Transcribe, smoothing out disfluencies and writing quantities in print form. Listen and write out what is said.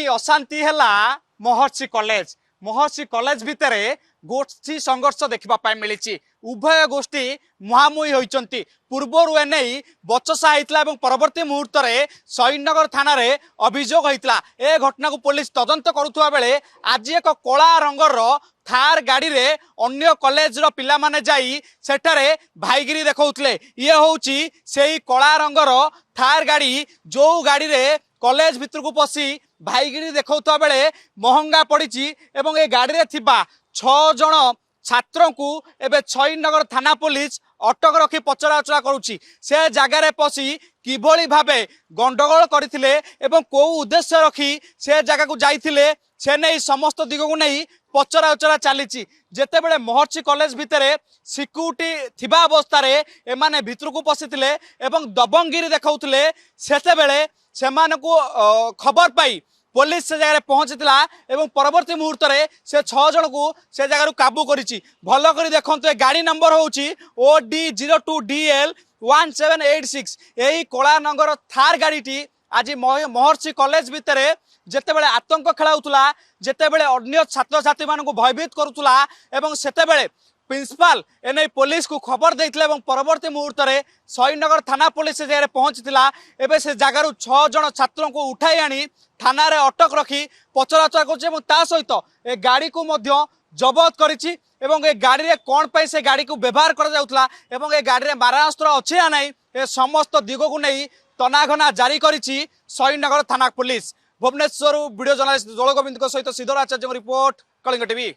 अशांति है महर्षि कॉलेज भितर गोष्ठी संघर्ष देखा मिली उभय गोष्ठी मुहामुही होती पूर्वर एने बचसा होता परवर्ती मुहूर्त में शहीदनगर थाना अभियोग होता ए घटना को पुलिस तदंत करुवा बेले आज एक कला रंगर थार गाड़ी रे अन्य कॉलेज रो पिला माने जाई सेठारे भाईगिरी देखौतले ये होउची सेही कला रंगर थार गाड़ी जो गाड़ी रे कॉलेज भितर को पसी भाईगिरी देखौता बेले महंगा पड़ी एवं ए गाड़ी रे थिबा 6 जण छात्रों को एवं शहीदनगर थाना पुलिस अटक रखी पचराउचरा करुछि से जगार पशि किभली भावे गंडगोल करथिले एवं को उद्देश्य रखी से जगह को जाइथिले से नहीं समस्त दिग को नहीं पचराउचरा चली जेते बेले महर्षि कॉलेज भितर सिक्यूरिटी थिबा अवस्था रे एमाने भितर को पशिथिले एवं दबंगिरी देखौथिले सेते बेले सेमानकु खबर पाई पुलिस से जगह पहुंचीला एवं परवर्ती मुहूर्त में से 6 जन को से जगह काबू करिछि भल करी देखंतु गाड़ी नंबर होउछि OD02DL 1786 यही कला नगर थार गाड़ीटी आज महर्षि कॉलेज भितर जेते बेले आतंक खेलाउतला जेते बेले अन्य छात्र छात्री मानकु भयभीत करुतला एवं सेते बेले प्रिंसिपाल एने पुलिस को खबर देइतले एवं परवर्ती मुहूर्त में शहीदनगर थाना पुलिस से जगह पहुंचीला एबे से जगार 6 जन छात्रों को उठाई आनी थाना रे अटक रखी पचराउचरा कर ता सहित ए गाड़ी को मध्य जबत करिछि एवं ए गाड़ी रे कोन पई से गाड़ी को व्यवहार कर जाउतला एवं ए गाड़ी रे मारणास्त्र अछि या नै ए समस्त दिग को नै तनाघना जारी करिछि शहीदनगर थाना पुलिस। भुवनेश्वर वीडियो जर्नलिस्ट दौल गोविंद सहित सिद्धर आचार्य रिपोर्ट कलिंग टीवी।